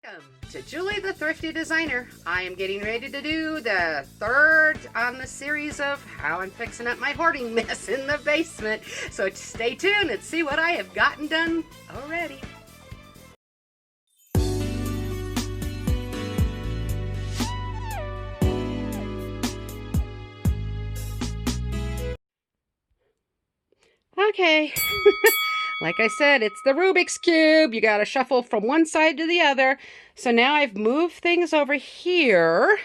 Welcome to Julie the Thrifty Designer. I am getting ready to do the third on the series of how I'm fixing up my hoarding mess in the basement. So stay tuned and see what I have gotten done already. Okay. Like I said, it's the Rubik's Cube. You got to shuffle from one side to the other. So now I've moved things over here.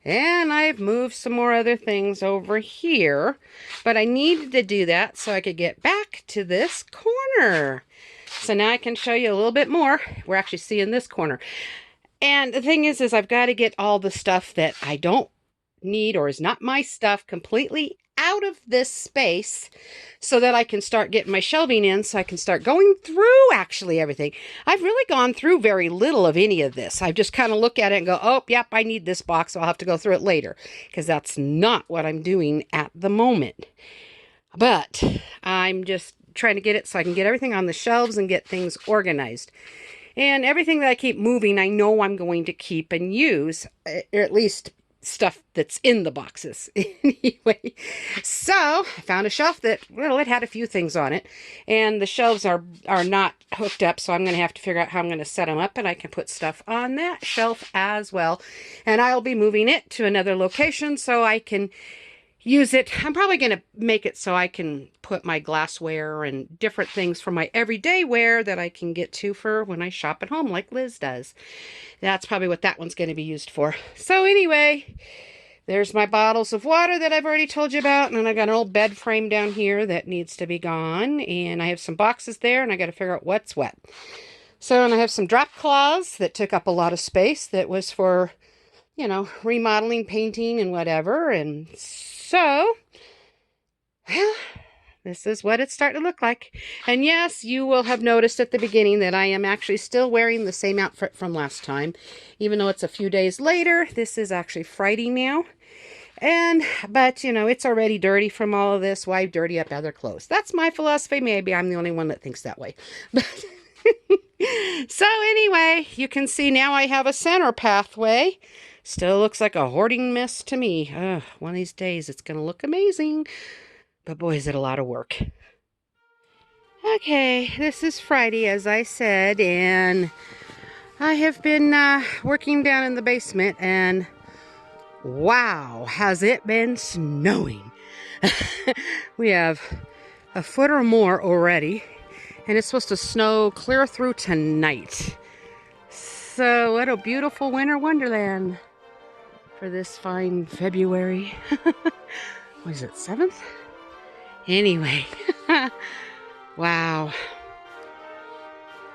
And I've moved some more other things over here. But I needed to do that so I could get back to this corner. So now I can show you a little bit more. We're actually seeing this corner. And the thing is I've got to get all the stuff that I don't need or is not my stuff completely out of this space so that I can start getting my shelving in, so I can start going through actually everything. I've really gone through very little of any of this. I just kind of look at it and go, oh, yep, I need this box, so I'll have to go through it later, because that's not what I'm doing at the moment. But I'm just trying to get it so I can get everything on the shelves and get things organized. And everything that I keep moving, I know I'm going to keep and use, or at least stuff that's in the boxes. Anyway, so I found a shelf that, well, it had a few things on it, and the shelves are not hooked up, so I'm going to have to figure out how I'm going to set them up, and I can put stuff on that shelf as well. And I'll be moving it to another location so I can use it. I'm probably going to make it so I can put my glassware and different things for my everyday wear that I can get to for when I shop at home like Liz does. That's probably what that one's going to be used for. So anyway, there's my bottles of water that I've already told you about. And then I got an old bed frame down here that needs to be gone. And I have some boxes there, and I got to figure out what's what. So, and I have some drop cloths that took up a lot of space that was for, you know, remodeling, painting, and whatever. And so, well, this is what it's starting to look like. And yes, you will have noticed at the beginning that I am actually still wearing the same outfit from last time. Even though it's a few days later, this is actually Friday now. But, you know, it's already dirty from all of this. Why dirty up other clothes? That's my philosophy. Maybe I'm the only one that thinks that way. But so anyway, you can see now I have a center pathway. Still looks like a hoarding mess to me. One of these days it's going to look amazing. But boy, is it a lot of work. Okay, this is Friday, as I said, and I have been working down in the basement, and wow, has it been snowing. We have a foot or more already, and it's supposed to snow clear through tonight. So what a beautiful winter wonderland for this fine February. What is it, 7th? Anyway, wow.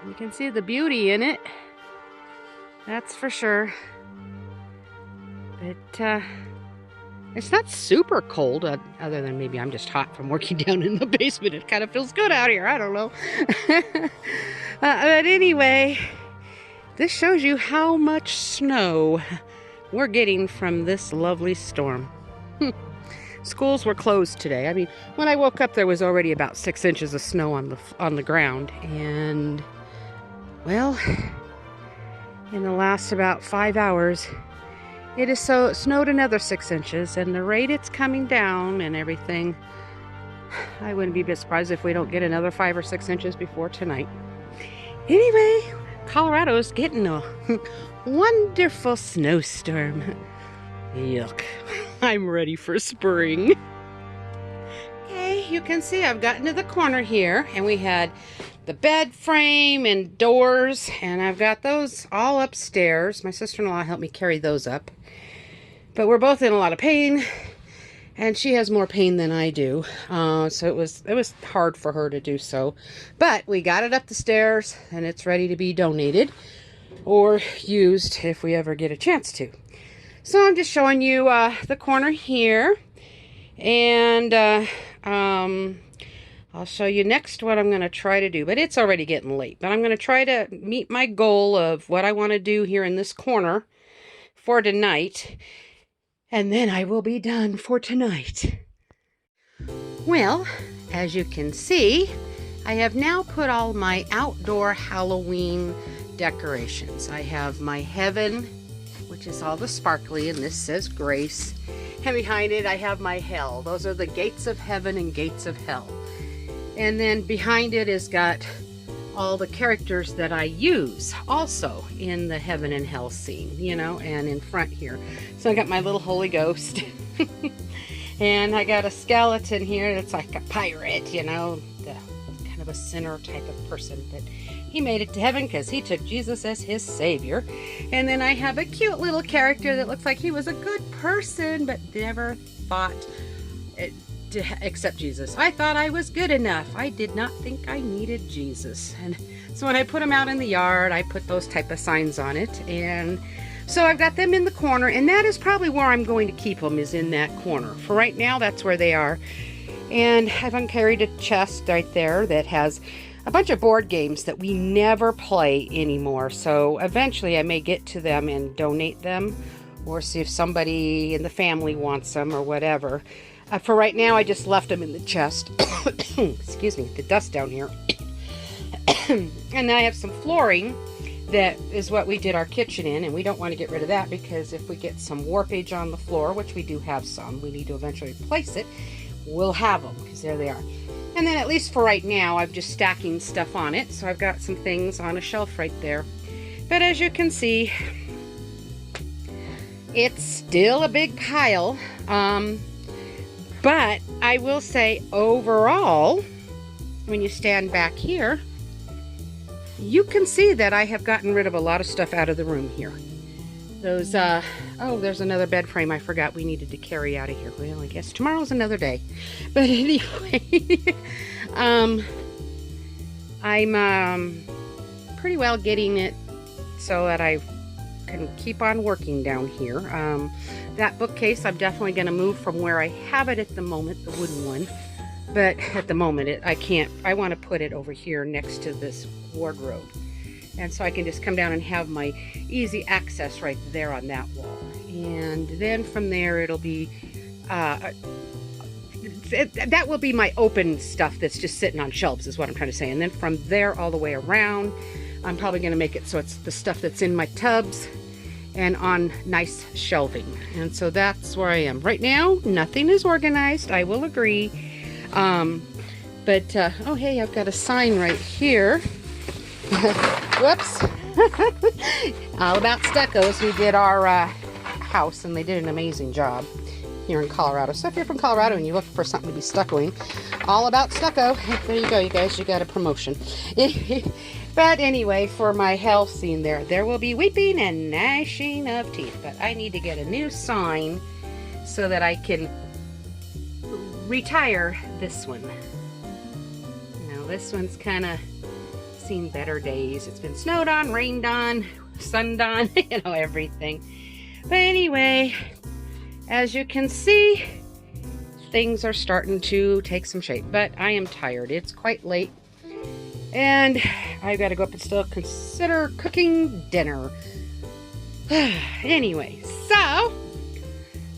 You can see the beauty in it. That's for sure. But it's not super cold, other than maybe I'm just hot from working down in the basement. It kind of feels good out here. I don't know. But anyway, this shows you how much snow we're getting from this lovely storm. Schools were closed today. I mean, when I woke up, there was already about 6 inches of snow on the ground. And, well, in the last about 5 hours, it has snowed another 6 inches. And the rate it's coming down and everything, I wouldn't be a bit surprised if we don't get another 5 or 6 inches before tonight. Anyway, Colorado's getting a wonderful snowstorm. Yuck. I'm ready for spring. Okay, you can see I've gotten to the corner here, and we had the bed frame and doors, and I've got those all upstairs. My sister-in-law helped me carry those up. But we're both in a lot of pain, and she has more pain than I do. So it was hard for her to do so. But we got it up the stairs, and it's ready to be donated or used if we ever get a chance to. So I'm just showing you the corner here, and I'll show you next what I'm going to try to do. But it's already getting late, but I'm going to try to meet my goal of what I want to do here in this corner for tonight, and then I will be done for tonight. Well, as you can see, I have now put all my outdoor Halloween decorations. I have my heaven, which is all the sparkly, and this says grace. And behind it, I have my hell. Those are the gates of heaven and gates of hell. And then behind it is got all the characters that I use also in the heaven and hell scene, you know, and in front here. So I got my little Holy Ghost. And I got a skeleton here that's like a pirate, you know, the kind of a sinner type of person, but he made it to heaven because he took Jesus as his savior. And then I have a cute little character that looks like he was a good person, but never thought it to accept Jesus. I thought I was good enough. I did not think I needed Jesus. And so when I put him out in the yard, I put those type of signs on it. And so I've got them in the corner, and that is probably where I'm going to keep them, is in that corner. For right now, that's where they are. And I've uncarried a chest right there that has a bunch of board games that we never play anymore. So eventually I may get to them and donate them, or see if somebody in the family wants them or whatever. For right now, I just left them in the chest. Excuse me, the dust down here. And I have some flooring that is what we did our kitchen in, and we don't want to get rid of that because if we get some warpage on the floor, which we do have some, we need to eventually replace it, we'll have them, because there they are. And then at least for right now, I'm just stacking stuff on it, so I've got some things on a shelf right there. But as you can see, it's still a big pile. But I will say overall, when you stand back here, you can see that I have gotten rid of a lot of stuff out of the room here. Those, oh, there's another bed frame I forgot we needed to carry out of here. Well, I guess tomorrow's another day. But anyway, I'm pretty well getting it so that I can keep on working down here. That bookcase, I'm definitely going to move from where I have it at the moment, the wooden one. But at the moment, I can't. I want to put it over here next to this wardrobe. And so I can just come down and have my easy access right there on that wall. And then from there, it'll be, that will be my open stuff that's just sitting on shelves, is what I'm trying to say. And then from there all the way around, I'm probably going to make it so it's the stuff that's in my tubs and on nice shelving. And so that's where I am. Right now, nothing is organized, I will agree. Oh hey, I've got a sign right here. Whoops. All About Stuccos, who did our house, and they did an amazing job here in Colorado. So if you're from Colorado and you're looking for something to be stuccoing, All About Stucco, there you go, you guys, you got a promotion. But anyway, for my health scene there will be weeping and gnashing of teeth. But I need to get a new sign so that I can retire this one. Now this one's kind of seen better days. It's been snowed on, rained on, sunned on, you know, everything. But anyway, as you can see, things are starting to take some shape. But I am tired. It's quite late. And I've got to go up and still consider cooking dinner. Anyway, so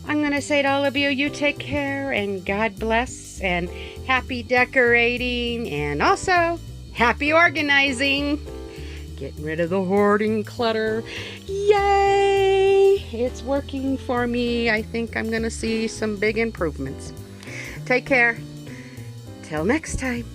I'm going to say to all of you, you take care and God bless and happy decorating and also happy organizing. Getting rid of the hoarding clutter. Yay! It's working for me. I think I'm going to see some big improvements. Take care. Till next time.